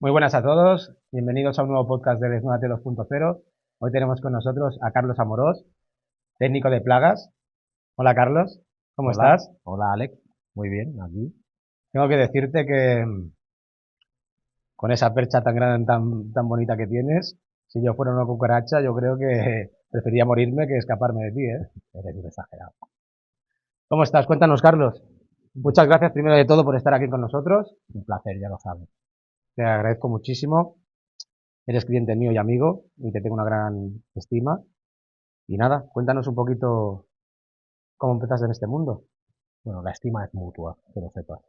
Muy buenas a todos, bienvenidos a un nuevo podcast de Desnúdate 2.0. Hoy tenemos con nosotros a Carlos Amorós, técnico de plagas. Hola Carlos, ¿cómo Hola, estás? hola Alex, muy bien, aquí. Tengo que decirte que con esa percha tan grande, tan bonita que tienes, si yo fuera una cucaracha, yo creo que preferiría morirme que escaparme de ti, ¿eh? Eres un exagerado. ¿Cómo estás? Cuéntanos, Carlos. Muchas gracias primero de todo por estar aquí con nosotros. Un placer, ya lo sabes. Te agradezco muchísimo. Eres cliente mío y amigo y te tengo una gran estima. Y nada, cuéntanos un poquito cómo empezaste en este mundo. Bueno, la estima es mutua, que lo sepas.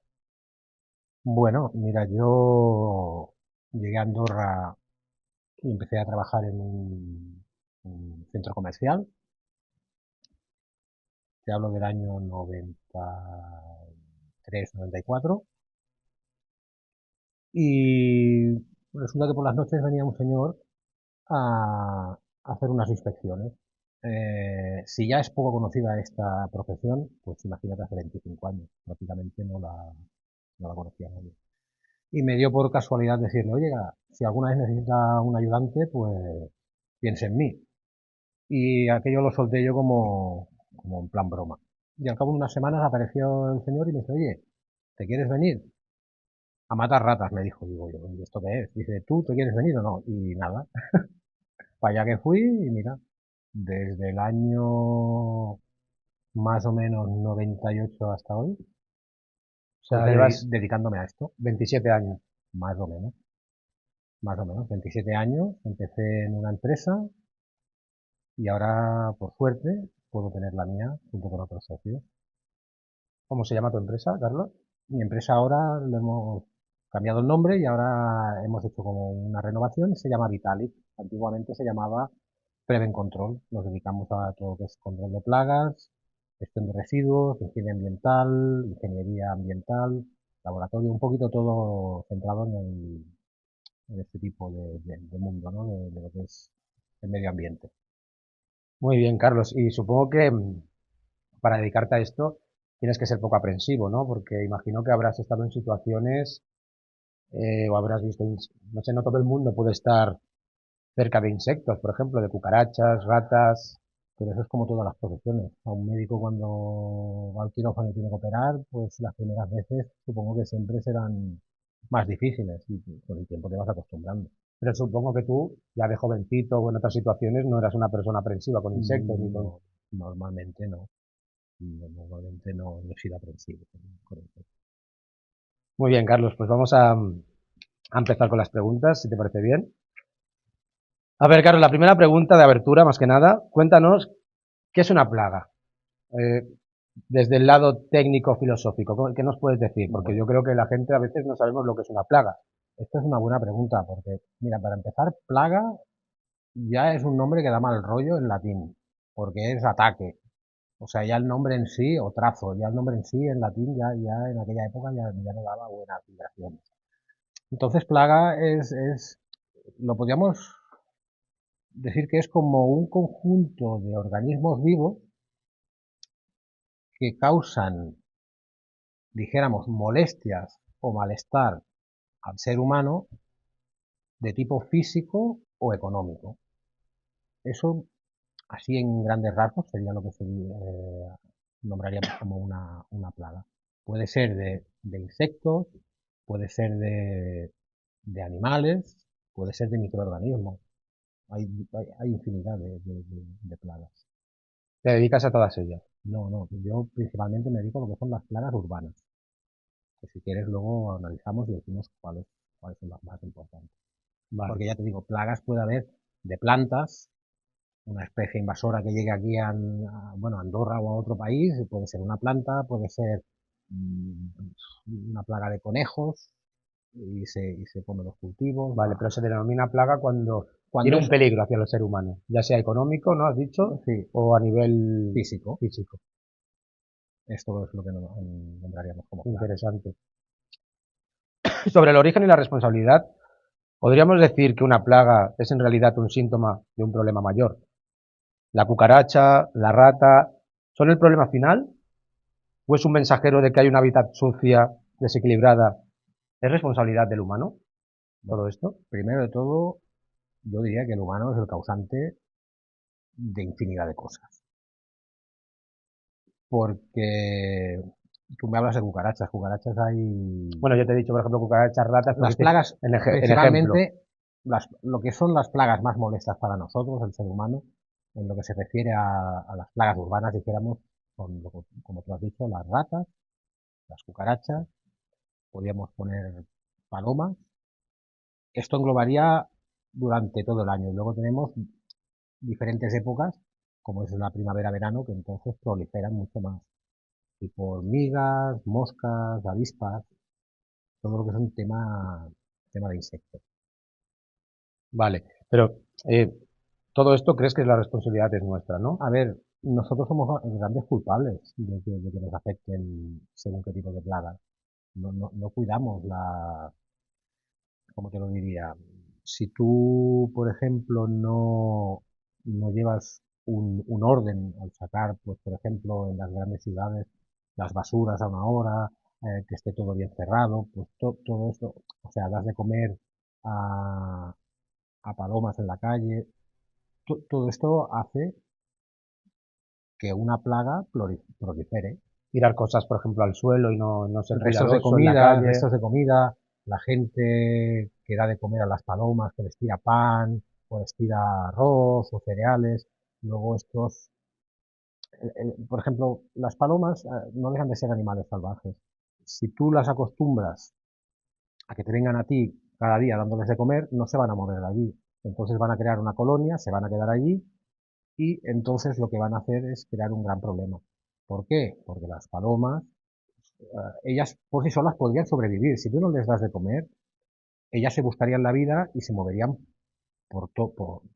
Bueno, mira, yo llegué a Andorra y empecé a trabajar en un centro comercial. Te hablo del año 93, 94. Y resulta que por las noches venía un señor a hacer unas inspecciones. Si ya es poco conocida esta profesión, pues imagínate hace 25 años, prácticamente no la conocía nadie. Y me dio por casualidad decirle, oye, si alguna vez necesita un ayudante, pues piense en mí. Y aquello lo solté yo como en plan broma. Y al cabo de unas semanas apareció el señor y me dice, oye, ¿te quieres venir? A matar ratas, me dijo. Digo yo, ¿y esto qué es? Dice, ¿tú te quieres venir o no? Y nada, para allá que fui y mira, desde el año más o menos 98 hasta hoy, O pues sea, llevas dedicándome a esto, 27 años. más o menos, 27 años, empecé en una empresa y ahora, por suerte, puedo tener la mía junto con otros socios. ¿Cómo se llama tu empresa, Carlos? Mi empresa ahora le hemos cambiado el nombre y ahora hemos hecho como una renovación y se llama Vitalik. Antiguamente se llamaba Preven Control. Nos dedicamos a todo lo que es control de plagas, gestión de residuos, ingeniería ambiental, laboratorio, un poquito todo centrado en este tipo de mundo, ¿no? De lo que es el medio ambiente. Muy bien, Carlos. Y supongo que para dedicarte a esto tienes que ser poco aprensivo, ¿no? Porque imagino que habrás estado en situaciones o habrás visto, no sé, no todo el mundo puede estar cerca de insectos, por ejemplo, de cucarachas, ratas. Pero eso es como todas las profesiones. A un médico cuando va al quirófano y tiene que operar, pues las primeras veces supongo que siempre serán más difíciles y con el tiempo te vas acostumbrando. Pero supongo que tú, ya de jovencito o en otras situaciones, no eras una persona aprensiva con insectos ni con... No, normalmente no. Normalmente no he sido aprensivo con eso. Muy bien, Carlos, pues vamos a empezar con las preguntas, si te parece bien. A ver, Carlos, la primera pregunta de abertura, más que nada, cuéntanos qué es una plaga. Eh, Desde el lado técnico-filosófico, ¿qué nos puedes decir? Porque Bueno, yo creo que la gente a veces no sabemos lo que es una plaga. esta es una buena pregunta porque, mira, para empezar, plaga ya es un nombre que da mal rollo en latín, porque es ataque. O sea, ya el nombre en sí, o trazo, ya el nombre en sí en latín ya en aquella época ya no daba buenas vibraciones. Entonces, plaga lo podríamos decir que es como un conjunto de organismos vivos que causan, dijéramos, molestias o malestar al ser humano de tipo físico o económico. Eso, así en grandes rasgos, sería lo que se nombraríamos como una plaga. Puede ser de insectos, puede ser de animales, puede ser de microorganismos. Hay infinidad de plagas. Te dedicas a todas ellas. No, yo principalmente me dedico a lo que son las plagas urbanas, que si quieres luego analizamos y decimos cuáles son las más importantes. Vale. Porque ya te digo, plagas puede haber de plantas, una especie invasora que llegue aquí bueno, a Andorra o a otro país, puede ser una planta, puede ser una plaga de conejos y se comen los cultivos. Vale, pero se denomina plaga cuando tiene Cuando un es, peligro hacia el ser humano, ya sea económico, ¿no has dicho? sí, O a nivel físico, físico. esto es lo que nombraríamos como plaga. Interesante. Sobre el origen y la responsabilidad, podríamos decir que una plaga es en realidad un síntoma de un problema mayor. La cucaracha, la rata, ¿son el problema final? ¿O es un mensajero de que hay una hábitat sucia, desequilibrada? ¿Es responsabilidad del humano? Bueno, todo esto? primero de todo, yo diría que el humano es el causante de infinidad de cosas. Porque tú me hablas de cucarachas, cucarachas hay... Bueno, yo te he dicho, por ejemplo, cucarachas, ratas, Las pusiste plagas, en ejemplo. principalmente, lo que son las plagas más molestas para nosotros, el ser humano, en lo que se refiere a las plagas urbanas, dijéramos, son, como tú has dicho, las ratas, las cucarachas, podríamos poner palomas. Esto englobaría durante todo el año. Y luego tenemos diferentes épocas, como es la primavera-verano, que entonces proliferan mucho más. Tipo hormigas, moscas, avispas, todo lo que es un tema de insectos. Vale, pero eh, todo esto crees que la responsabilidad es nuestra, ¿no? A ver, nosotros somos grandes culpables de que nos afecten según qué tipo de plagas. No cuidamos ¿cómo te lo diría? Si tú, por ejemplo, no llevas un orden al sacar, pues, por ejemplo, en las grandes ciudades, las basuras a una hora, que esté todo bien cerrado, pues todo esto, o sea, das de comer a, a palomas en la calle, todo esto hace que una plaga prolifere. Tirar cosas, por ejemplo, al suelo y no ser cuidadoso en la Restos calle. de comida, la gente que da de comer a las palomas, que les tira pan, o les tira arroz o cereales, luego estos, por ejemplo, las palomas no dejan de ser animales salvajes. Si tú las acostumbras a que te vengan a ti cada día dándoles de comer, no se van a mover de allí. Entonces van a crear una colonia, se van a quedar allí y entonces lo que van a hacer es crear un gran problema. ¿Por qué? Porque las palomas ellas por sí solas podrían sobrevivir. Si tú no les das de comer, ellas se buscarían la vida y se moverían por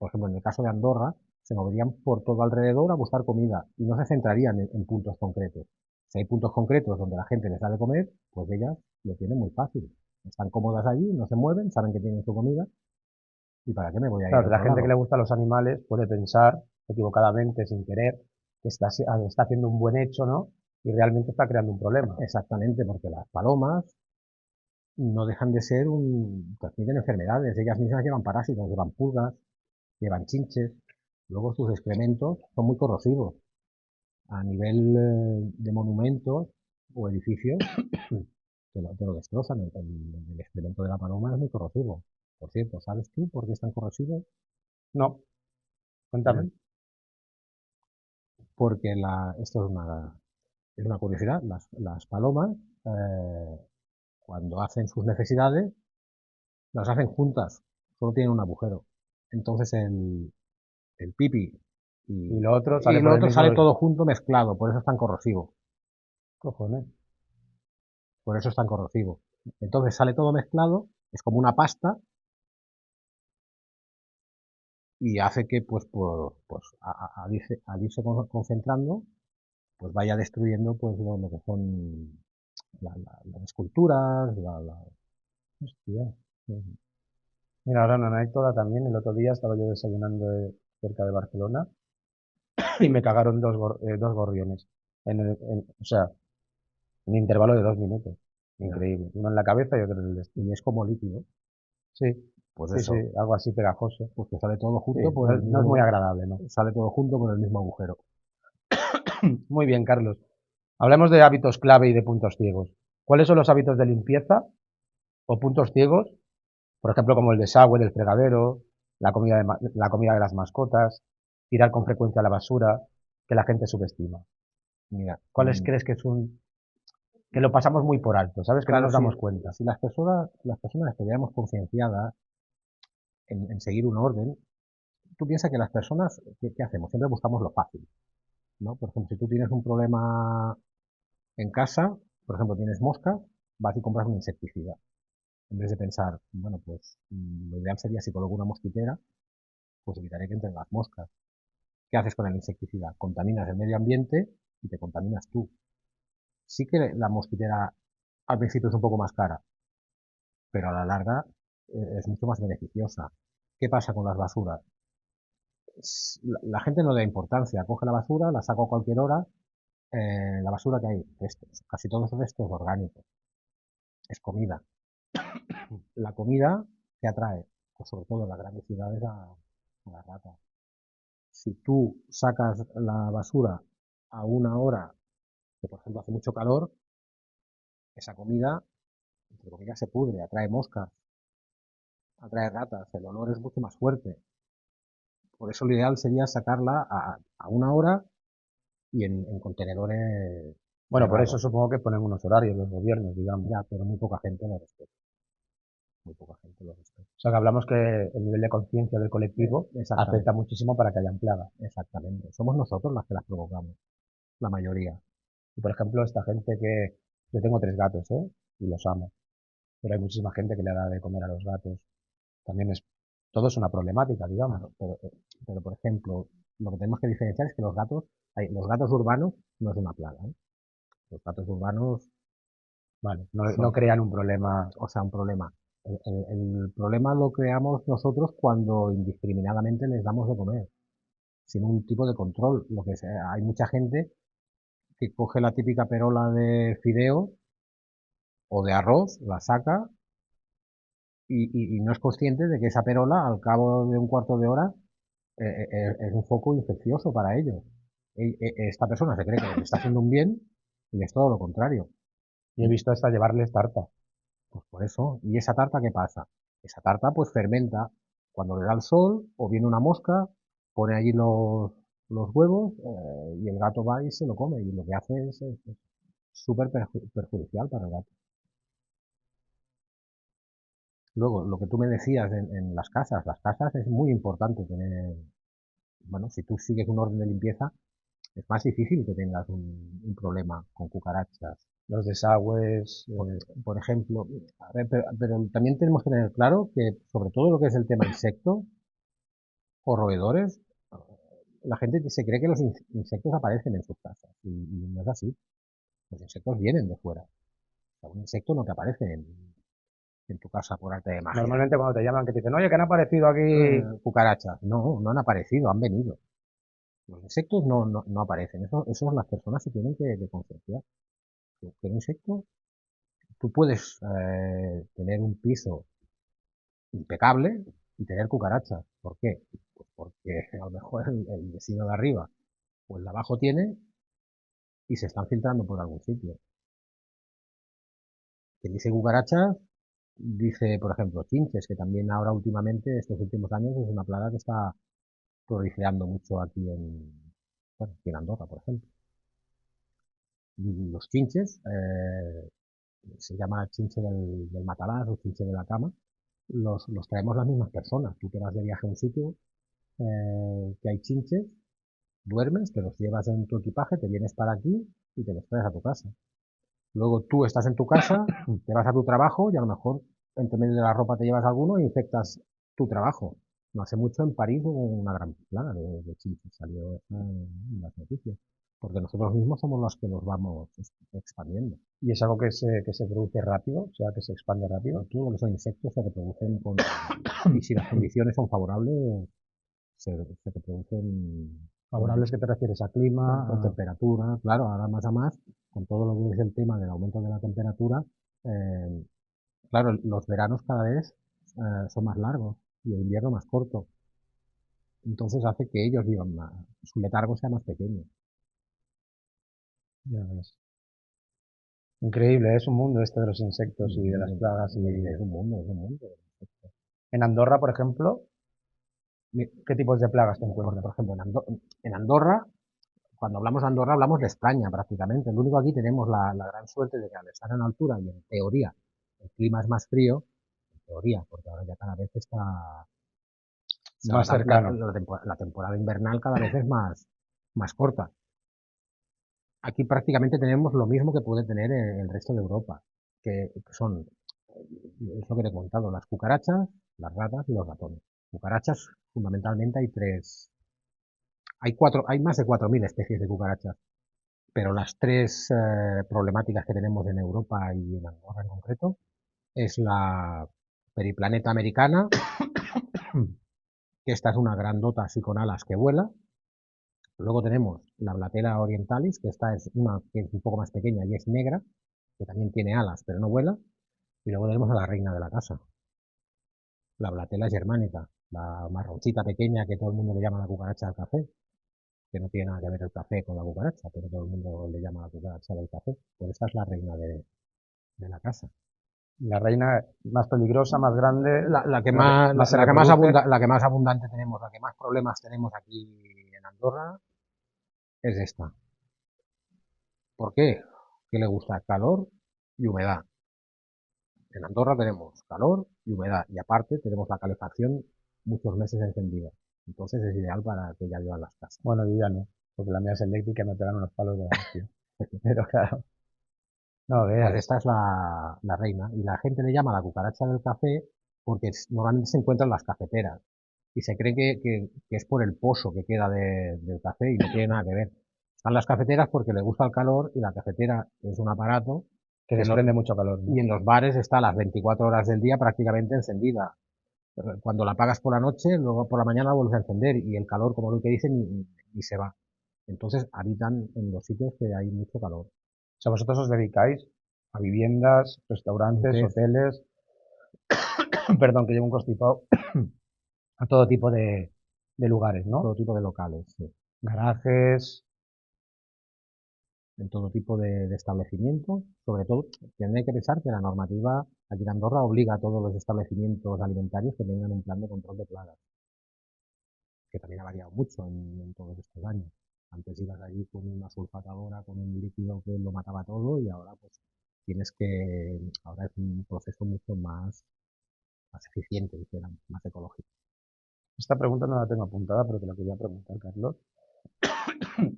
ejemplo, en el caso de Andorra, se moverían por todo alrededor a buscar comida y no se centrarían en puntos concretos. Si hay puntos concretos donde la gente les da de comer, pues ellas lo tienen muy fácil. Están cómodas allí, no se mueven, saben que tienen su comida y ¿para qué me voy a ir Claro, a que la otro gente que le lado? gusta los animales puede pensar equivocadamente, sin querer, que está haciendo un buen hecho, ¿no? Y realmente está creando un problema. Exactamente, porque las palomas no dejan de ser transmiten enfermedades. Ellas mismas llevan parásitos, llevan pulgas, llevan chinches, luego sus excrementos son muy corrosivos. A nivel de monumentos o edificios, te lo destrozan. El excremento de la paloma es muy corrosivo. Por cierto, ¿sabes tú por qué es tan corrosivo? No, Eh, cuéntame. Porque esto es una curiosidad, las palomas, cuando hacen sus necesidades, las hacen juntas, solo tienen un agujero. Entonces el pipi Y lo otro y sale por lo el otro mismo sale todo junto mezclado, por eso es tan corrosivo. cojones. Por eso es tan corrosivo. Entonces sale todo mezclado, es como una pasta y hace que, pues al irse concentrando, pues vaya destruyendo pues lo que son las esculturas, Hostia. Mira, ahora una anécdota también. El otro día estaba yo desayunando cerca de Barcelona y me cagaron dos gorriones. O sea, en intervalo de 2 minutos. ya, Increíble. Uno en la cabeza y otro en el destino. y es como líquido. Sí, Pues sí, sí, eso, algo así pegajoso. pues que sale todo Sí, junto por no, el no es muy mismo, agradable, ¿no? sale todo junto por el mismo agujero. Muy bien, Carlos. Hablemos de hábitos clave y de puntos ciegos. ¿Cuáles son los hábitos de limpieza o puntos ciegos? Por ejemplo, como el desagüe del fregadero, la comida de las mascotas, tirar con frecuencia a la basura, que la gente subestima. Mira, ¿Cuáles crees que es que lo pasamos muy por alto, ¿sabes? Que no claro, nos damos cuenta. si las personas estuviéramos concienciadas en seguir un orden, tú piensas que las personas, ¿qué hacemos? Siempre buscamos lo fácil, ¿no? Por ejemplo, si tú tienes un problema en casa, por ejemplo, tienes moscas, vas y compras un insecticida. En vez de pensar, bueno, pues lo ideal sería si coloco una mosquitera, pues evitaré que entren las moscas. ¿Qué haces con el insecticida? Contaminas el medio ambiente y te contaminas tú. Sí que la mosquitera al principio es un poco más cara, pero a la larga es mucho más beneficiosa. ¿Qué pasa con las basuras? La gente no le da importancia, coge la basura, la saca a cualquier hora, la basura que hay, restos, casi todos restos orgánicos, es comida. La comida ¿qué atrae? Pues sobre todo en las grandes ciudades a las ratas. Si tú sacas la basura a una hora que, por ejemplo, hace mucho calor, esa comida, entre comillas, se pudre, atrae moscas, atrae ratas, el olor es mucho más fuerte. Por eso lo ideal sería sacarla a una hora y en contenedores Bueno, por eso cerrados. supongo que ponen unos horarios los gobiernos, digamos. Ya, pero muy poca gente lo respeta. Muy poca gente lo respeta. O sea, que hablamos que el nivel de conciencia del colectivo afecta Exactamente, muchísimo para que hayan plagas. exactamente. Somos nosotros las que las provocamos, la mayoría. Y por ejemplo, esta gente que... Yo tengo 3 gatos, ¿eh? Y los amo. Pero hay muchísima gente que le da de comer a los gatos. También es... Todo es una problemática, digamos. Claro, pero, por ejemplo, lo que tenemos que diferenciar es que los gatos urbanos no es una plaga, ¿eh? Los gatos urbanos Vale. No, no son, crean un problema. o sea, un problema. El problema lo creamos nosotros cuando indiscriminadamente les damos de comer, sin un tipo de control. Hay mucha gente que coge la típica perola de fideo o de arroz, la saca y no es consciente de que esa perola, al cabo de un cuarto de hora, es un foco infeccioso para ellos. Esta persona se cree que le está haciendo un bien y es todo lo contrario. Y he visto hasta llevarles tarta. Pues por eso. ¿Y esa tarta qué pasa? Esa tarta pues fermenta cuando le da el sol o viene una mosca, pone allí los huevos y el gato va y se lo come. Y lo que hace es súper perjudicial para el gato. Luego, lo que tú me decías en las casas es muy importante tener, bueno, si tú sigues un orden de limpieza, es más difícil que tengas un problema con cucarachas. Los desagües. Por ejemplo, a ver, pero también tenemos que tener claro que sobre todo lo que es el tema insectos o roedores, la gente se cree que los insectos aparecen en sus casas y no es así. Los insectos vienen de fuera. O sea, un insecto no te aparece en tu casa por arte de magia. Normalmente cuando te llaman que te dicen, oye, que han aparecido aquí. Cucarachas, no, no han aparecido, han venido. Los insectos no aparecen. Eso las personas se tienen que concienciar. Que un insecto, tú puedes tener un piso impecable y tener cucarachas. ¿Por qué? Pues porque a lo mejor el vecino de arriba o el de abajo tiene y se están filtrando por algún sitio. Quien dice cucarachas, dice, por ejemplo, chinches, que también ahora últimamente, estos últimos años, es una plaga que está proliferando mucho aquí bueno, aquí en Andorra, por ejemplo. Los chinches, se llama chinche del matalaz o chinche de la cama, los traemos las mismas personas. Tú te vas de viaje a un sitio que hay chinches, duermes, te los llevas en tu equipaje, te vienes para aquí y te los traes a tu casa. Luego tú estás en tu casa, te vas a tu trabajo y a lo mejor entre medio de la ropa te llevas alguno e infectas tu trabajo. No hace mucho en París hubo una gran plaga de chinches, salió en las noticias, porque nosotros mismos somos los que los vamos expandiendo. Y es algo que se produce rápido, o sea, que se expande rápido. Todo lo que son insectos se reproducen y si las condiciones son favorables, se reproducen Favorables que te refieres a con clima, temperatura, claro, ahora más a más, con todo lo que es el tema del aumento de la temperatura, eh, claro, los veranos cada vez son más largos y el invierno más corto. Entonces hace que ellos vivan más, su letargo sea más pequeño. ya ves. Increíble, es un mundo este de los insectos y de las plagas. Y Es un mundo, es un mundo. en Andorra, por ejemplo, ¿qué tipos de plagas te encuentras? Por ejemplo, en Andorra, cuando hablamos de Andorra, hablamos de España prácticamente. Lo único aquí tenemos la gran suerte de que al estar en altura y en teoría el clima es más frío, en teoría, porque ahora ya cada vez Más cercano. la temporada invernal cada vez es más corta. Aquí prácticamente tenemos lo mismo que puede tener el resto de Europa, que son, es lo que te he contado, las cucarachas, las ratas y los ratones. Cucarachas, fundamentalmente hay más de 4.000 especies de cucarachas, pero las tres problemáticas que tenemos en Europa y en Andorra en concreto es la periplaneta americana, que esta es una grandota así con alas que vuela. Luego tenemos la Blatera orientalis, que esta es una que es un poco más pequeña y es negra, que también tiene alas pero no vuela. Y luego tenemos a la reina de la casa. la Blatella germanica, la marroncita pequeña que todo el mundo le llama la cucaracha del café, que no tiene nada que ver el café con la cucaracha, pero todo el mundo le llama la cucaracha del café. Pues esta es la reina de la casa. La reina más peligrosa, más grande, La que más se la que más reproduce. la que más abundante tenemos, la que más problemas tenemos aquí en Andorra es esta. ¿Por qué? Que le gusta calor y humedad. En Andorra tenemos calor y humedad y aparte tenemos la calefacción muchos meses encendida. Entonces es ideal para que ya vivan las casas. Bueno, yo ya no, porque la mía es eléctrica y me pegan unos palos de la hostia. Pero claro, no Pues veas. esta es la reina y la gente le llama la cucaracha del café porque normalmente se encuentra en las cafeteras y se cree que es por el pozo que queda del café y no tiene nada que ver. Están las cafeteras porque le gusta el calor y la cafetera es un aparato Que que desprende mucho calor, ¿no? y en los bares está las 24 horas del día prácticamente encendida. Cuando la apagas por la noche, luego por la mañana la vuelves a encender y el calor, como lo que dicen, ni se va. Entonces habitan en los sitios que hay mucho calor. O sea, vosotros os dedicáis a viviendas, restaurantes, Antes, hoteles, perdón, que llevo un constipado, a todo tipo de lugares, ¿no? todo tipo de locales, sí. Garajes. En todo tipo de establecimientos. Sobre todo, tiene que pensar que la normativa aquí en Andorra obliga a todos los establecimientos alimentarios que tengan un plan de control de plagas, que también ha variado mucho en todos estos años. Antes ibas allí con una sulfatadora, con un líquido que lo mataba todo y ahora pues ahora es un proceso mucho más eficiente, dijéramos, más ecológico. Esta pregunta no la tengo apuntada, pero te la quería preguntar, Carlos.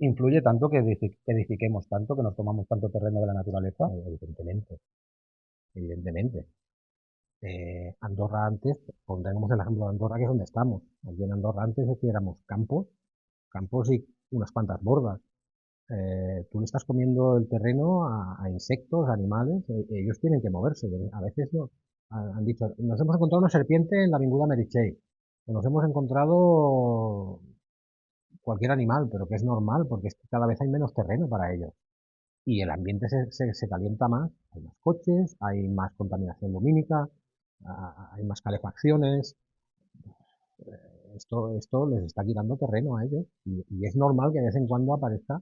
¿Influye tanto que edifiquemos tanto, que nos tomamos tanto terreno de la naturaleza? Evidentemente, evidentemente. Andorra antes, pondremos el ejemplo de Andorra, que es donde estamos. Aquí en Andorra antes es que éramos campos y unas cuantas bordas. Tú le estás comiendo el terreno a insectos, animales, ellos tienen que moverse. A veces no, han dicho, nos hemos encontrado una serpiente en la avinguda Meritxell, o nos hemos encontrado cualquier animal, pero que es normal, porque es que cada vez hay menos terreno para ellos. Y el ambiente se calienta más, hay más coches, hay más contaminación lumínica, hay más calefacciones, esto les está quitando terreno a ellos y es normal que de vez en cuando aparezca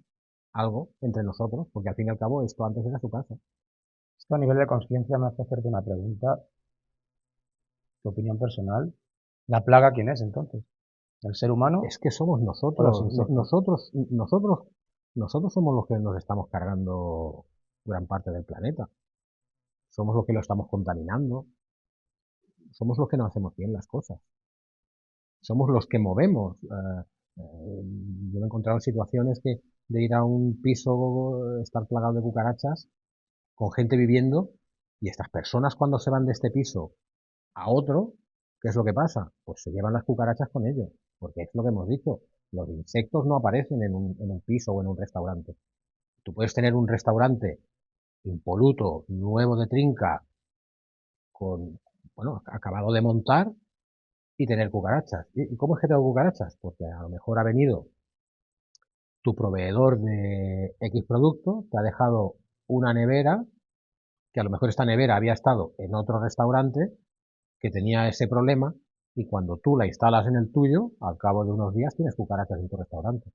algo entre nosotros, porque al fin y al cabo esto antes era su casa. Esto a nivel de conciencia me hace hacerte una pregunta, tu opinión personal. ¿La plaga quién es entonces? ¿El ser humano Es que somos o los nosotros, insectos? nosotros somos los que nos estamos cargando gran parte del planeta, somos los que lo estamos contaminando, somos los que no hacemos bien las cosas, somos los que movemos. Yo me he encontrado en situaciones de ir a un piso, estar plagado de cucarachas, con gente viviendo, y estas personas cuando se van de este piso a otro, ¿qué es lo que pasa? Pues se llevan las cucarachas con ellos, porque es lo que hemos dicho, los insectos no aparecen en un piso o en un restaurante. Tú puedes tener un restaurante impoluto, nuevo de trinca, con, bueno, acabado de montar y tener cucarachas. ¿Y cómo es que tengo cucarachas? Porque a lo mejor ha venido tu proveedor de X producto, te ha dejado una nevera, que a lo mejor esta nevera había estado en otro restaurante que tenía ese problema y cuando tú la instalas en el tuyo, al cabo de unos días tienes cucarachas en tu restaurante.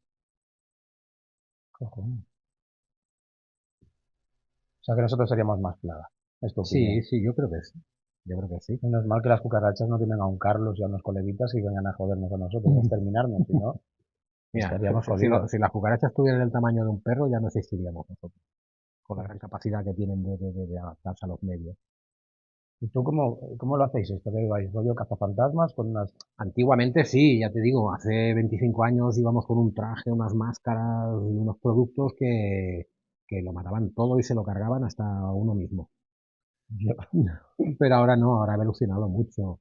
Cojones. O sea que nosotros seríamos más plaga. Es tu Sí, opinión. sí, yo creo que sí. Yo creo que sí. Menos mal que las cucarachas no tienen a un Carlos y a unos coleguitas y vengan a jodernos a nosotros, a exterminarnos, si no, Mira, estaríamos jodidos. si las cucarachas tuvieran el tamaño de un perro, ya no existiríamos nosotros, con la gran capacidad que tienen de adaptarse a los medios. ¿Y tú cómo lo hacéis esto? ¿Qué vais? ¿Rollo cazafantasmas con unas... Antiguamente sí, ya te digo, hace 25 años íbamos con un traje, unas máscaras y unos productos que lo mataban todo y se lo cargaban hasta uno mismo. Pero ahora no, ahora ha evolucionado mucho.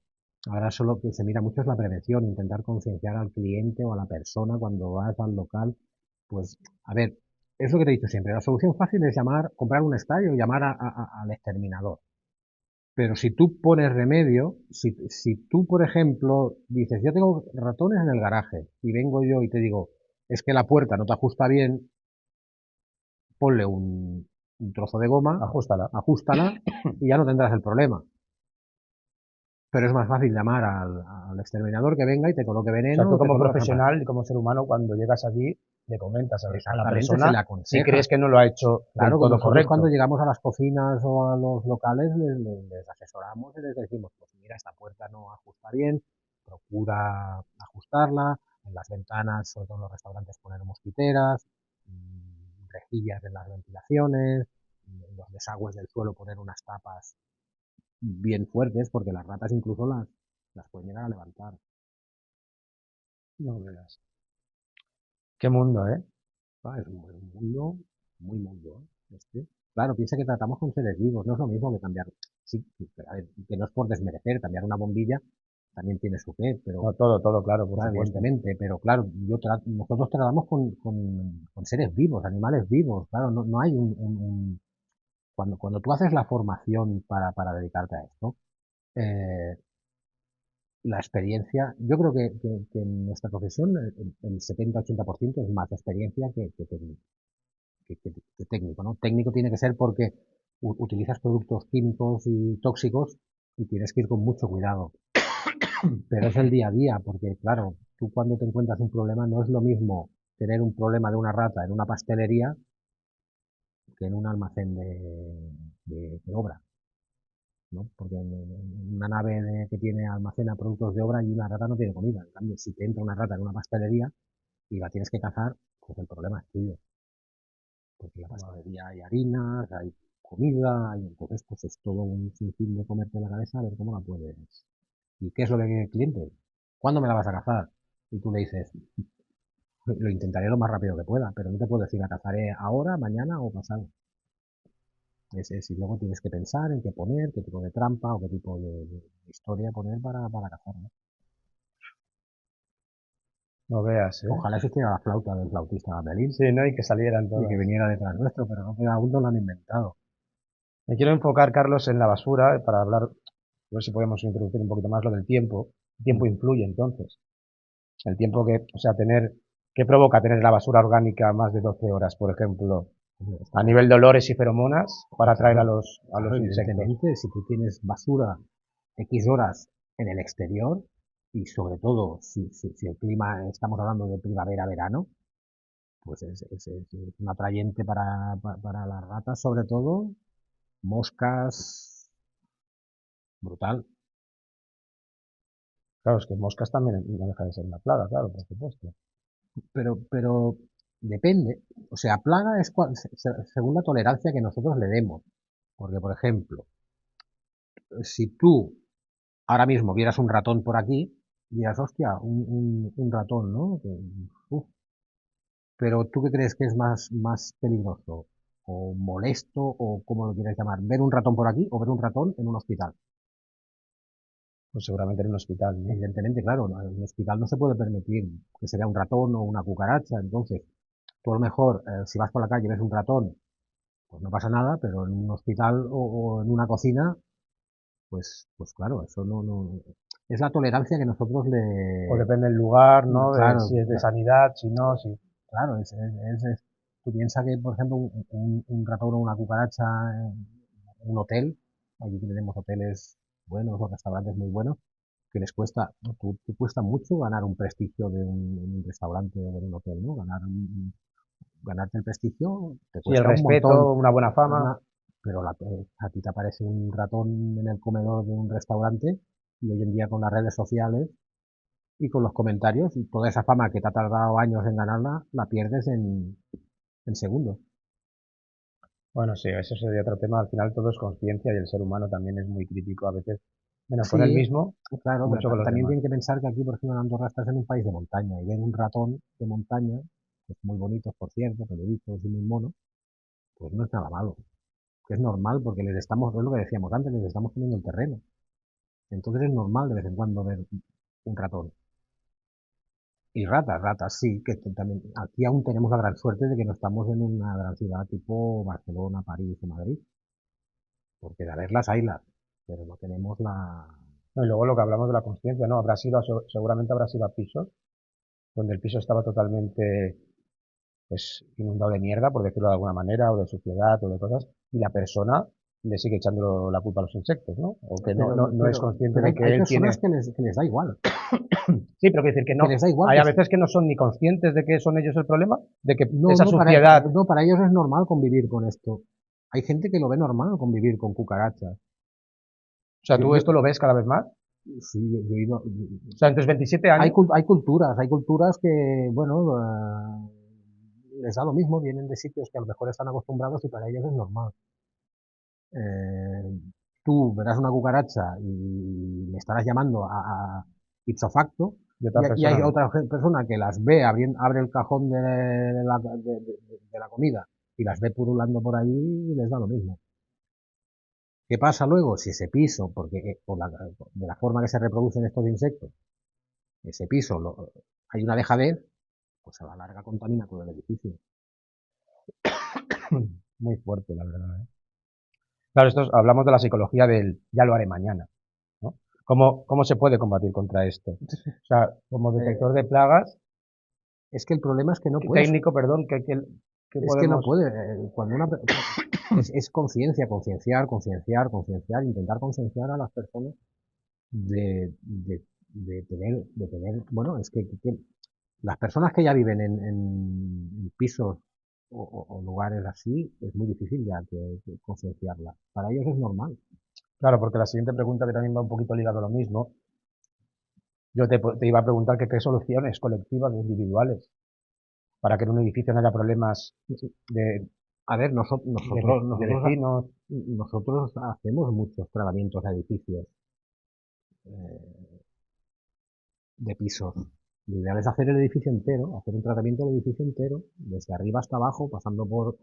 Ahora solo que se mira mucho es la prevención, intentar concienciar al cliente o a la persona cuando vas al local. Pues, a ver, es lo que te he dicho siempre, la solución fácil es comprar un estadio y llamar al exterminador. Pero si tú pones remedio, si tú, por ejemplo, dices, yo tengo ratones en el garaje y vengo yo y te digo, es que la puerta no te ajusta bien, ponle un trozo de goma, Ajustala. ajustala y ya no tendrás el problema. Pero es más fácil llamar al exterminador que venga y te coloque O sea, veneno tú o te como coloque trampas. profesional y como ser humano, cuando llegas allí, le comentas a la Exactamente, se le persona si crees aconseja. que no lo ha hecho del Claro, con todo nosotros cuando correcto. llegamos a las cocinas o a los locales les asesoramos y les decimos, pues mira, esta puerta no ajusta bien, procura ajustarla, en las ventanas, sobre todo en los restaurantes, poner mosquiteras, rejillas en las ventilaciones, en los desagües del suelo poner unas tapas bien fuertes, porque las ratas incluso las pueden llegar a levantar. No veas. Qué mundo, ¿eh? Ah, es un mundo, muy mundo, ¿eh? Claro, piensa que tratamos con seres vivos, no es lo mismo que cambiar. Sí, a ver, que no es por desmerecer, cambiar una bombilla también tiene su qué, pero No, todo, todo, claro, por claro, supuesto. evidentemente, pero claro, nosotros tratamos con seres vivos, animales vivos, claro, no hay cuando tú haces la formación para dedicarte a esto, eh, la experiencia, yo creo que en nuestra profesión el 70-80% es más experiencia que técnica. Que técnico, ¿no? Técnico tiene que ser porque utilizas productos químicos y tóxicos y tienes que ir con mucho cuidado. Pero es el día a día, porque claro, tú cuando te encuentras un problema no es lo mismo tener un problema de una rata en una pastelería que en un almacén de obra, ¿no? Porque en una nave que tiene almacena productos de obra y una rata no tiene comida. En cambio, si te entra una rata en una pastelería y la tienes que cazar, pues el problema es tuyo. Porque en la Vale. pastelería hay harinas, hay comida, y entonces pues es todo un sinfín de comerte la cabeza a ver cómo la puedes. ¿Y qué es lo que quiere el cliente? ¿Cuándo me la vas a cazar? Y tú le dices, lo intentaré lo más rápido que pueda, pero no te puedo decir la cazaré ahora, mañana o pasado. Y luego tienes que pensar en qué poner, qué tipo de trampa o qué tipo de historia poner para cazarla. No veas, ¿eh? Ojalá existiera la flauta del flautista Belín Sí, ¿no? Y que salieran y que todas. viniera detrás nuestro, pero no, aún no lo han inventado. Me quiero enfocar, Carlos, en la basura para hablar, a ver si podemos introducir un poquito más lo del tiempo. El tiempo influye entonces. El tiempo que, o sea, ¿qué provoca tener la basura orgánica más de 12 horas, por ejemplo, a Estamos, nivel de olores y feromonas para atraer a claro, los insectos? evidentemente, si tú tienes basura X horas en el exterior, y sobre todo si el clima, estamos hablando de primavera-verano, pues es un atrayente para las ratas, sobre todo, moscas, brutal. Claro, es que moscas también no deja de ser una plaga, claro, por supuesto. Pero depende, o sea, plaga es según la tolerancia que nosotros le demos. Porque, por ejemplo, si tú ahora mismo vieras un ratón por aquí, dirías, hostia, un ratón, ¿no? Uf. Pero ¿tú qué crees que es más peligroso? ¿O molesto? ¿O cómo lo quieres llamar? ¿Ver un ratón por aquí o ver un ratón en un hospital? Pues seguramente en un hospital, ¿no? Evidentemente, claro, ¿no? En un hospital no se puede permitir que se vea un ratón o una cucaracha. Entonces, tú a lo mejor, si vas por la calle y ves un ratón, pues no pasa nada, pero en un hospital o en una cocina, pues claro, eso no. Es la tolerancia que nosotros O le. depende del lugar, ¿no? De Claro, si es de sanidad, si no, si... claro, tú piensas que, por ejemplo, un ratón o una cucaracha en un hotel, aquí tenemos hoteles buenos o restaurantes muy buenos, que les cuesta, ¿no? Te cuesta mucho ganar un prestigio en un restaurante o en un hotel, ¿no? Ganarte el prestigio te Si el cuesta un montón, respeto, una buena fama, una- pero a ti te aparece un ratón en el comedor de un restaurante y hoy en día con las redes sociales y con los comentarios y toda esa fama que te ha tardado años en ganarla, la pierdes en segundos. bueno, sí, eso sería otro tema. Al final todo es conciencia y el ser humano también es muy crítico a veces, menos con él Sí, mismo, claro, pero mucho con los también demás. tienen que pensar que aquí, por ejemplo, en Andorra estás en un país de montaña y ven un ratón de montaña, que es muy bonito, por cierto, peluditos y muy mono, pues no es nada malo, que es normal porque es lo que decíamos antes, les estamos poniendo el terreno. Entonces es normal de vez en cuando ver un ratón. Y ratas, sí, también, aquí aún tenemos la gran suerte de que no estamos en una gran ciudad tipo Barcelona, París o Madrid, porque de haberlas haylas, pero no tenemos la. No, y luego lo que hablamos de la conciencia, ¿no? Seguramente habrá sido a pisos, donde el piso estaba totalmente, pues, inundado de mierda, por decirlo de alguna manera, o de suciedad, o de cosas, y la persona le sigue echando la culpa a los insectos, ¿no? O que no, Pero, no, no es pero, consciente pero de hay que él personas tiene... que les da igual, Sí, pero quiero decir que que no. les da igual Hay que a veces que no son ni conscientes de que son ellos el problema, de que no, esa no suciedad... no, para ellos es normal convivir con esto. Hay gente que lo ve normal convivir con cucarachas. O sea, Yo, tú yo, esto lo ves cada vez más. sí, yo he ido, O sea, en tus 27 años... hay culturas que, bueno, les da lo mismo, vienen de sitios que a lo mejor están acostumbrados y para ellos es normal. Eh, Tú verás una cucaracha y le estarás llamando a ipso facto, Y otra y hay persona no. otra persona que las ve, abre el cajón de la comida y las ve purulando por ahí y les da lo mismo. ¿Qué pasa luego? Si ese piso, porque de la forma que se reproducen estos insectos, ese piso hay una dejadez, pues a la larga contamina todo el edificio. Muy fuerte, la verdad, ¿eh? Claro, esto hablamos de la psicología del ya lo haré mañana, ¿no? ¿Cómo se puede combatir contra esto? O sea, como Eh, detector de plagas, es que el problema es que no puedes, técnico, perdón, que es que no podemos... puede, es conciencia, concienciar, intentar concienciar a las personas de tener, bueno, es que las personas que ya viven en pisos o lugares así, es muy difícil ya que concienciarlas. Para ellos es normal. Claro, porque la siguiente pregunta que también va un poquito ligado a lo mismo, yo te iba a preguntar que qué soluciones colectivas o individuales para que en un edificio no haya problemas de, A ver, de vecinos. nosotros hacemos muchos tratamientos de edificios, eh, de pisos. Lo ideal es hacer el edificio entero, hacer un tratamiento del edificio entero, desde arriba hasta abajo, pasando por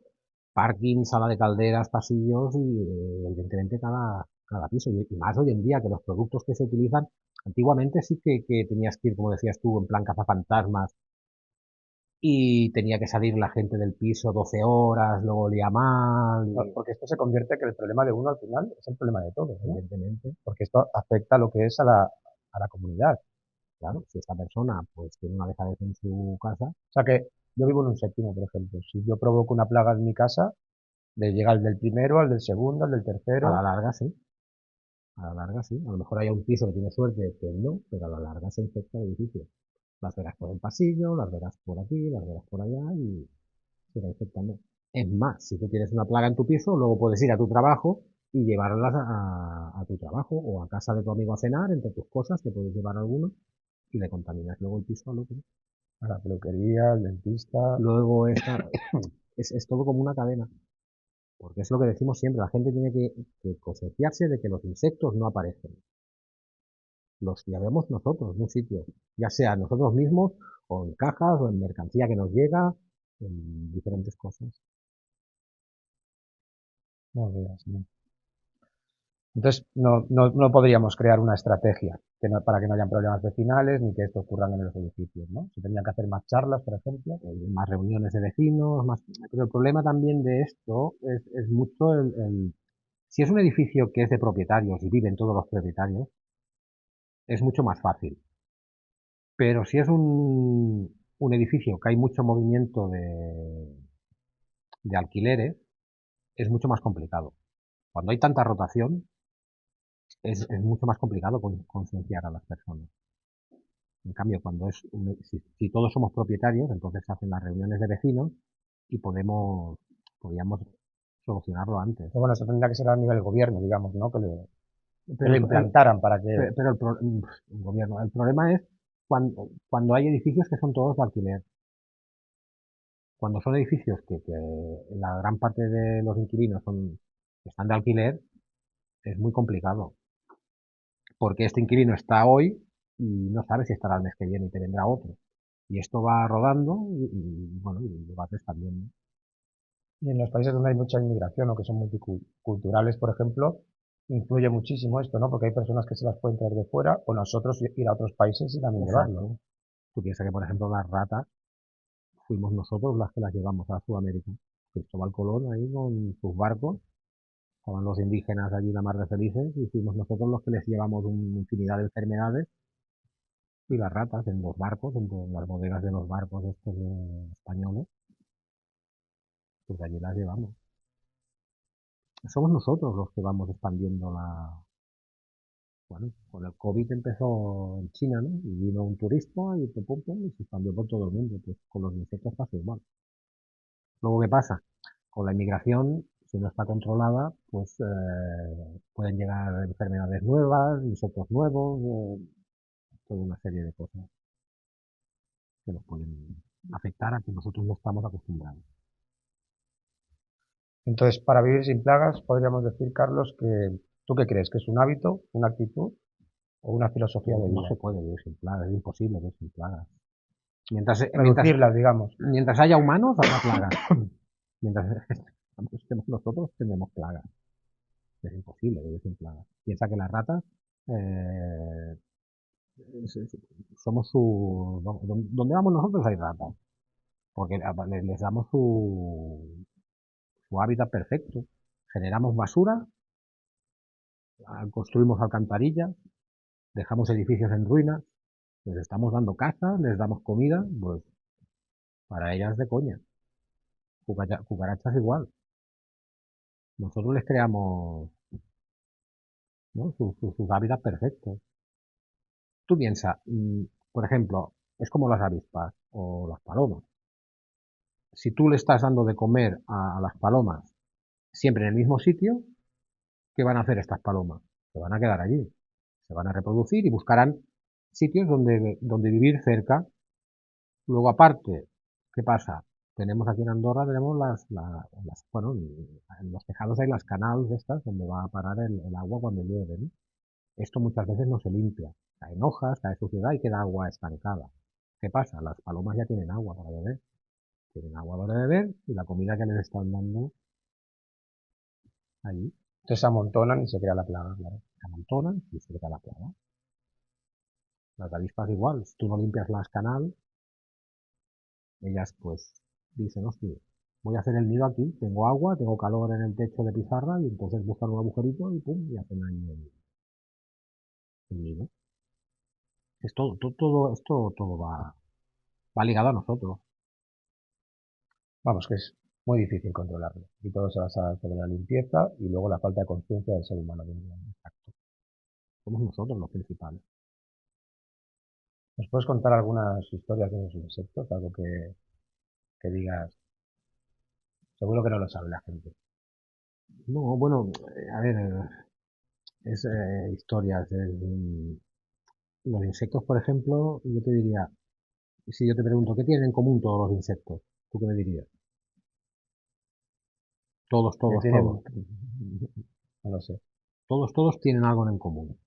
parking, sala de calderas, pasillos y evidentemente cada piso. Y más hoy en día que los productos que se utilizan, antiguamente sí que tenías que ir, como decías tú, en plan cazafantasmas y tenía que salir la gente del piso 12 horas, luego olía mal, No, y, porque esto se convierte que el problema de uno al final es el problema de todos, ¿no? evidentemente, Porque esto afecta a lo que es a la comunidad. claro, si esta persona pues tiene una dejadez en su casa, O sea que yo vivo en un séptimo, por ejemplo. Si yo provoco una plaga en mi casa, le llega al del primero, al del segundo, al del a la tercero. larga sí, a la larga sí. A lo mejor hay un piso que tiene suerte que no, pero a la larga se infecta el edificio. Las verás por el pasillo, las verás por aquí, las verás por allá y se va infectando. Es más, si tú tienes una plaga en tu piso, luego puedes ir a tu trabajo y llevarlas a tu trabajo o a casa de tu amigo a cenar, entre tus cosas, te puedes llevar alguno y le contaminas luego el piso al otro. A la peluquería, al dentista. Luego es todo como una cadena, porque es lo que decimos siempre, la gente tiene que concienciarse de que los insectos no aparecen, los llevamos nosotros en un sitio, ya sea nosotros mismos o en cajas o en mercancía que nos llega, en diferentes cosas. No veas, ¿no? Entonces, no podríamos crear una estrategia para que no hayan problemas vecinales ni que esto ocurra en los edificios, ¿no? Se tendrían que hacer más charlas, por ejemplo. Más reuniones de vecinos, más... Pero el problema también de esto es mucho si es un edificio que es de propietarios y viven todos los propietarios, es mucho más fácil. Pero si es un edificio que hay mucho movimiento de alquileres, es mucho más complicado. Cuando hay tanta rotación, es mucho más complicado concienciar a las personas. En cambio, si todos somos propietarios, entonces se hacen las reuniones de vecinos y podríamos solucionarlo antes. Pero bueno, eso tendría que ser a nivel gobierno, digamos, ¿no? Que Pero lo implantaran para que... pero el gobierno, el problema es cuando hay edificios que son todos de alquiler. Cuando son edificios que la gran parte de los inquilinos están de alquiler, es muy complicado. Porque este inquilino está hoy y no sabe si estará el mes que viene y te vendrá otro. Y esto va rodando bueno, y lo vas expandiendo. Y en los países donde hay mucha inmigración o que son multiculturales, por ejemplo, influye muchísimo esto, ¿no? Porque hay personas que se las pueden traer de fuera o nosotros ir a otros países y también llevarlo. Exacto. Tú piensas que, por ejemplo, las ratas fuimos nosotros las que las llevamos a Sudamérica. Cristóbal Colón ahí con sus barcos, estaban los indígenas allí la mar de felices y fuimos nosotros los que les llevamos una infinidad de enfermedades y las ratas en los barcos, en las bodegas de los barcos estos españoles, pues allí las llevamos. somos nosotros los que vamos expandiendo bueno, con el COVID empezó en China, ¿no? Y vino un turista y pum, pum, pum, y se expandió por todo el mundo. Pues con los insectos pasa igual. Luego, ¿qué pasa? Con la inmigración, si no está controlada, pues pueden llegar enfermedades nuevas, insectos nuevos, toda una serie de cosas que nos pueden afectar a que nosotros no estamos acostumbrados. Entonces, para vivir sin plagas, podríamos decir, Carlos, que ¿tú qué crees? ¿Que es un hábito, una actitud o una filosofía de No vida? se puede vivir sin plagas, es imposible vivir sin plagas. Mientras, Reducirlas, digamos. mientras haya humanos, habrá plagas. Mientras estemos nosotros, tendremos plagas. Es imposible vivir sin plagas. Piensa que las ratas eh, somos su... Donde vamos nosotros hay ratas, porque les damos su hábitat perfecto. Generamos basura, construimos alcantarillas, dejamos edificios en ruinas, les estamos dando caza, les damos comida, pues para ellas de coña. Cucarachas igual. Nosotros les creamos, ¿no? Sus hábitats perfectos. Tú piensas, por ejemplo, es como las avispas o las palomas. Si tú le estás dando de comer a las palomas siempre en el mismo sitio, ¿qué van a hacer estas palomas? Se van a quedar allí, se van a reproducir y buscarán sitios donde vivir cerca. Luego, aparte, ¿qué pasa? Tenemos aquí en Andorra, tenemos bueno, en los tejados hay las canals estas donde va a parar el agua cuando llueve, ¿no? Esto muchas veces no se limpia. Caen hojas, cae suciedad y queda agua estancada. ¿Qué pasa? Las palomas ya tienen agua para beber. Tienen agua para beber y la comida que les están dando allí Entonces se amontonan y se crea la plaga, claro. se amontonan y se queda la plaga. Las avispas igual, si tú no limpias las canal, ellas pues dicen, hostia, voy a hacer el nido aquí, tengo agua, tengo calor en el techo de pizarra y entonces buscan un agujerito y pum, y hacen ahí el nido. Es esto todo va ligado a nosotros. Vamos, que es muy difícil controlarlo. Y todo se basa sobre la limpieza y luego la falta de conciencia del ser humano. Somos nosotros los principales. ¿Nos puedes contar algunas historias de los insectos? Algo que digas, seguro que no lo sabe la gente. No, bueno, a ver, es historias. Los insectos, por ejemplo, yo te diría, si yo te pregunto, ¿qué tienen en común todos los insectos? ¿Tú qué me dirías? Todos, Que todos, todos. tienen, no lo sé. Todos tienen algo en común.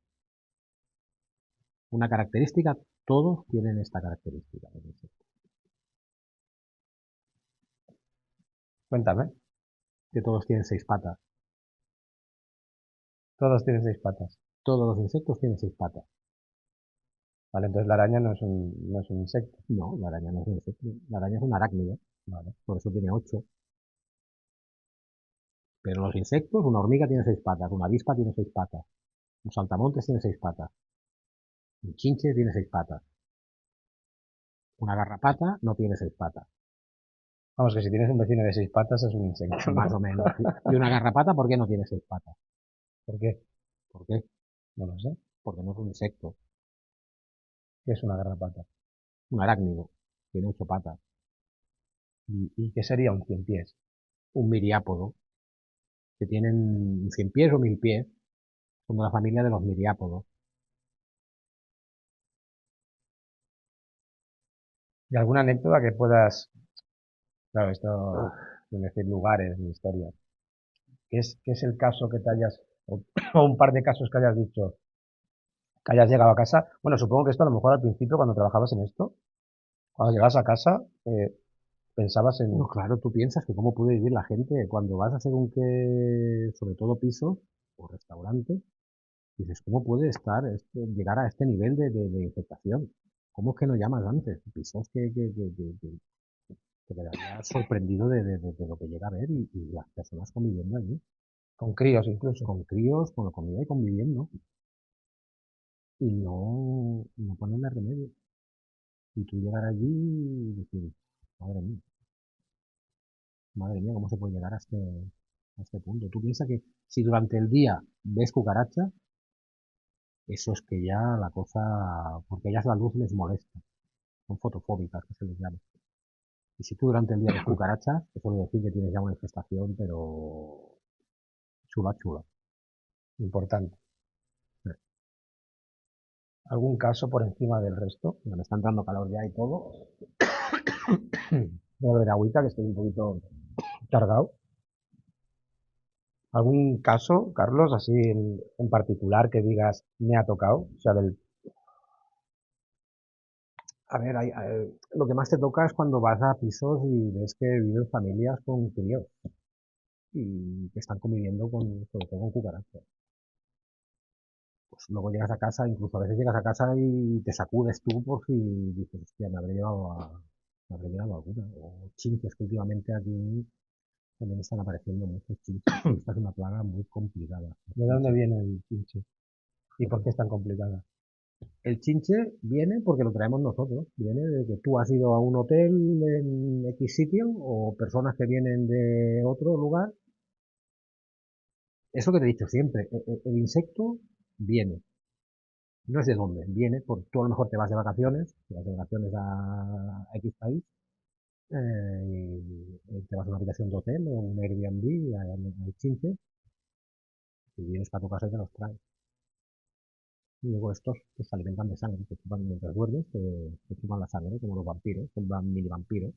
Una característica, todos tienen esta característica. Cuéntame. Que todos tienen seis patas. Todos tienen seis patas. Todos los insectos tienen seis patas. Vale, entonces la araña no es un insecto. No, la araña no es un insecto. La araña es un arácnido. Vale. Por eso tiene ocho. Pero los insectos, una hormiga tiene seis patas, una avispa tiene seis patas, un saltamontes tiene seis patas, un chinche tiene seis patas, una garrapata no tiene seis patas. Vamos, que si tienes un vecino de seis patas es un insecto, Más o ¿no? menos. Y una garrapata, ¿por qué no tiene seis patas? ¿Por qué? ¿Por qué? No lo sé. Porque no es un insecto, ¿Qué es una garrapata? un arácnido, tiene ocho patas. ¿Y qué sería un cien pies? Un miriápodo, que tienen 100 pies o 1000 pies, son de la familia de los miriápodos. ¿Y alguna anécdota que puedas, claro, esto sin decir lugares ni historias, qué es el caso que te hayas, o un par de casos que hayas dicho, que hayas llegado a casa? Bueno, supongo que esto a lo mejor al principio cuando trabajabas en esto, cuando llegabas a casa, pensabas Bueno, en, claro, tú piensas que cómo puede vivir la gente cuando vas a según qué, sobre todo pisos o restaurantes, dices, ¿cómo puede llegar a este nivel de infectación? ¿Cómo es que no llamas antes? Pisos que quedarías sorprendido de lo que llega a ver y las personas conviviendo allí, con críos incluso. con críos, con la comida y conviviendo, y no ponerle remedio. Y tú llegar allí y decir, madre mía, ¿cómo se puede llegar a este? a este punto. Tú piensas que si durante el día ves cucarachas, eso es que ya la cosa, porque ellas la luz les molesta, son fotofóbicas, que se les llama. Y si tú durante el día ves cucarachas, eso quiere decir que tienes ya una infestación, pero chula, chula. Importante. ¿Algún caso por encima del resto? Me está entrando calor ya y todo. Voy a beber agüita, que estoy un poquito cargado. ¿Algún caso, Carlos, así en particular que digas me ha tocado? O sea, A ver, lo que más te toca es cuando vas a pisos y ves que viven familias con críos y que están conviviendo sobre todo con cucarachas. Pues luego llegas a casa, incluso a veces llegas a casa y te sacudes tú por si dices, hostia, me habré llevado alguna. O chinches, que últimamente aquí también están apareciendo muchos chinches. Esta es una plaga muy complicada, los ¿de dónde chinches. viene el chinche? ¿Y por qué es tan complicada? El chinche viene porque lo traemos nosotros. Viene de que tú has ido a un hotel en X sitio o personas que vienen de otro lugar. Eso que te he dicho siempre, el insecto viene. No es de dónde, viene, porque tú a lo mejor te vas de vacaciones a X país, y te vas a una habitación de hotel o un Airbnb, y hay chinches, y vienes para tu casa y te los traes. Y luego estos pues, se alimentan de sangre, te chupan mientras duermes, te chupan la sangre, como los vampiros, son mini vampiros.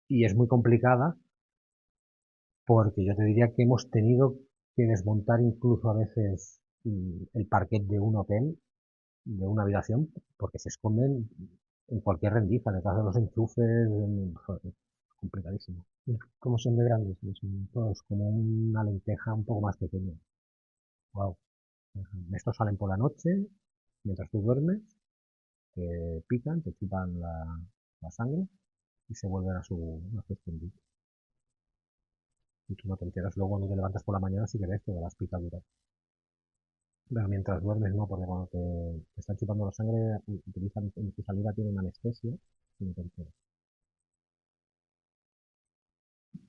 Y es muy complicada porque yo te diría que hemos tenido que desmontar incluso a veces el parquet de un hotel, de una habitación, porque se esconden en cualquier rendija, detrás de los enchufes, joder, es complicadísimo. ¿Cómo son de grandes? Pues como una lenteja un poco más pequeña. Wow. Estos salen por la noche, mientras tú duermes, te pican, te chupan la sangre y se vuelven a su escondite. Y tú no te enteras luego cuando te levantas por la mañana si querés de las picaduras. Pero mientras duermes no, porque cuando te están chupando la sangre, utilizan en tu saliva tiene una anestesia y no te enteras.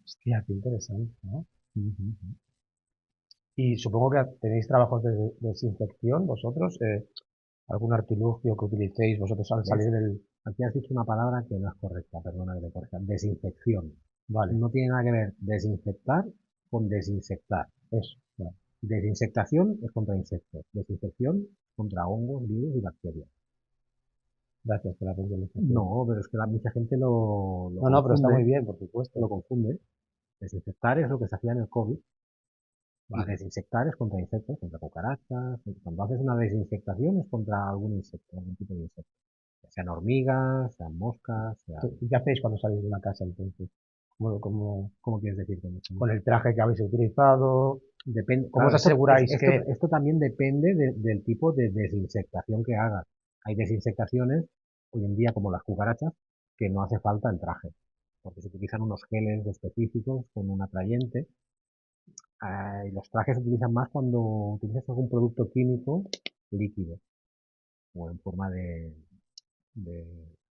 Hostia, qué interesante, ¿no? Ujú. Y supongo que tenéis trabajos de desinfección vosotros, algún artilugio que utilicéis vosotros al ¿Ves? salir del... Aquí has dicho una palabra que no es correcta, perdona que te corrija. Desinfección. Vale, No tiene nada que ver desinfectar con desinsectar. eso, vale. Desinsectación es contra insectos. Desinfección contra hongos, virus y bacterias. Gracias por la puntualización. No, pero es que mucha gente lo No, no, pero está muy confunde. bien, por supuesto. Lo confunde. Desinfectar es lo que se hacía en el COVID y Vale. desinsectar es contra insectos, contra cucarachas. Cuando haces una desinfectación es contra algún insecto, algún tipo de insecto. Ya sean hormigas, sean moscas, sean... ¿Y qué hacéis cuando salís de una casa entonces? ¿Cómo quieres decir con eso? Con el traje que habéis utilizado? Depende, ¿Cómo os claro, aseguráis que... esto también depende del tipo de desinsectación que hagas. Hay desinsectaciones, hoy en día, como las cucarachas, que no hace falta el traje, porque se utilizan unos geles específicos con un atrayente. Y los trajes se utilizan más cuando utilizas algún producto químico líquido, o en forma de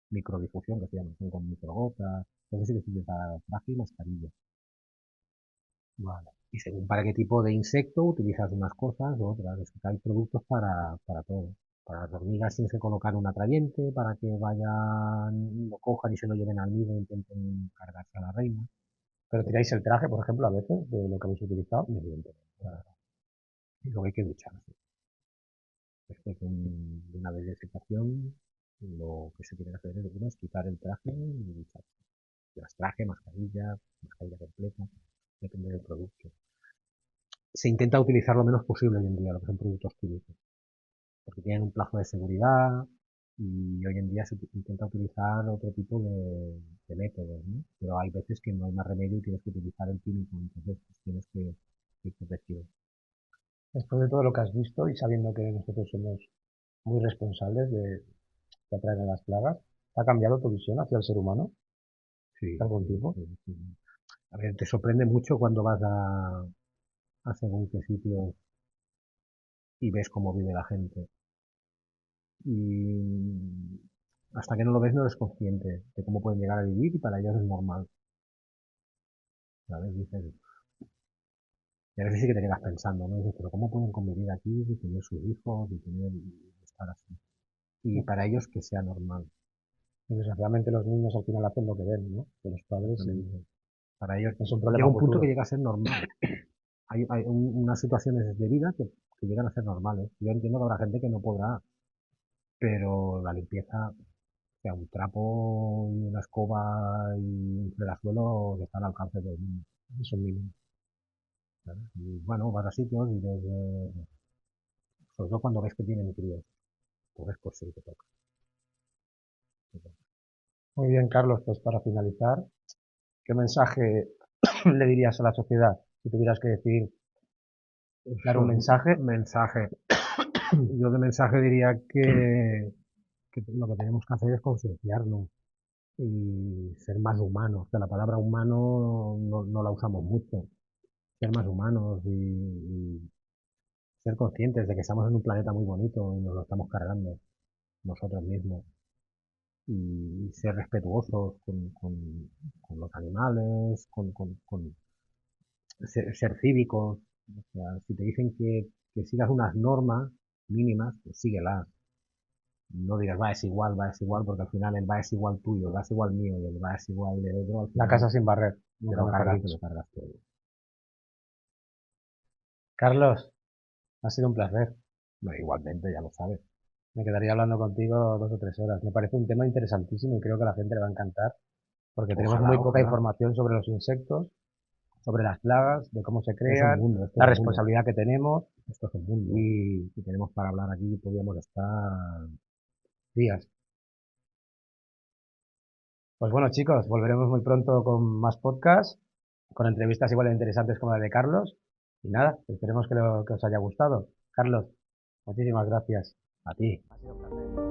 microdifusión, que se llama, son con microgotas. Entonces sí que se utiliza traje y mascarilla. Vale. Y según para qué tipo de insecto utilizas unas cosas u otras. Es que hay productos para todo. Para las hormigas tienes que colocar un atrayente para que vayan, lo cojan y se lo lleven al nido e intenten cargarse a la reina. ¿Pero tiráis el traje, por ejemplo, a veces, de lo que habéis utilizado? Evidentemente. Y luego hay que ducharse. Después de una desinfección, lo que se tiene que hacer es, uno, es quitar el traje y ducharse. Llevas traje, mascarilla completa, depende del producto. Se intenta utilizar lo menos posible hoy en día lo que son productos químicos, porque tienen un plazo de seguridad y hoy en día se intenta utilizar otro tipo de métodos, ¿no? Pero hay veces que no hay más remedio y tienes que utilizar el químico, entonces pues, tienes que ir protegido. Después de todo lo que has visto y sabiendo que nosotros somos muy responsables de atraer a las plagas, ¿ha cambiado tu visión hacia el ser humano de Sí, algún sí, tipo? sí, sí. A ver, te sorprende mucho cuando vas a según qué sitios y ves cómo vive la gente. Y hasta que no lo ves no eres consciente de cómo pueden llegar a vivir y para ellos es normal. ¿sabes? Dices, y a veces sí que te quedas pensando, ¿no? Dices, pero ¿cómo pueden convivir aquí y tener sus hijos y tener estar así? Y para ellos que sea normal. Y desgraciadamente los niños al final hacen lo que ven, ¿no? De los padres y Exactamente. Para ellos es un llega problema un punto que futuro. llega a ser normal. Hay unas situaciones de vida que llegan a ser normales. Yo entiendo que habrá gente que no podrá, pero la limpieza, o sea, un trapo y una escoba y un fregasuelo que está al alcance de todo el mundo. Es un mínimo. ¿Sabes? Y bueno, vas a sitios y sobre todo cuando ves que tienen críos, pues sí, te toca. Muy bien, Carlos, pues para finalizar, ¿qué mensaje le dirías a la sociedad si tuvieras que decir, dar un Eso es mensaje? mensaje. Yo de mensaje diría que lo que tenemos que hacer es concienciarnos y ser más humanos, que la palabra humano no la usamos mucho. Ser más humanos y ser conscientes de que estamos en un planeta muy bonito y nos lo estamos cargando nosotros mismos. Y ser respetuosos con los animales, ser cívicos. O sea, si te dicen que sigas unas normas mínimas, pues síguelas. No digas, va, es igual, porque al final el va es igual tuyo, el va es igual mío y el va es igual de otro, al La final casa sin barrer, nunca mejor te dicho. lo cargas todo. Carlos, ha sido un placer. Bueno, igualmente, ya lo sabes. Me quedaría hablando contigo 2 o 3 horas. Me parece un tema interesantísimo y creo que a la gente le va a encantar porque tenemos muy Ojalá, poca ojalá. información sobre los insectos, sobre las plagas, de cómo se Es un crean, mundo, esto la es un mundo. responsabilidad que tenemos Esto es un mundo. y Si tenemos para hablar aquí, podríamos estar. días. Pues bueno, chicos, volveremos muy pronto con más podcasts, con entrevistas igual de interesantes como la de Carlos. Y nada, esperemos que os haya gustado. Carlos, muchísimas gracias. A ti. Ha sido un placer.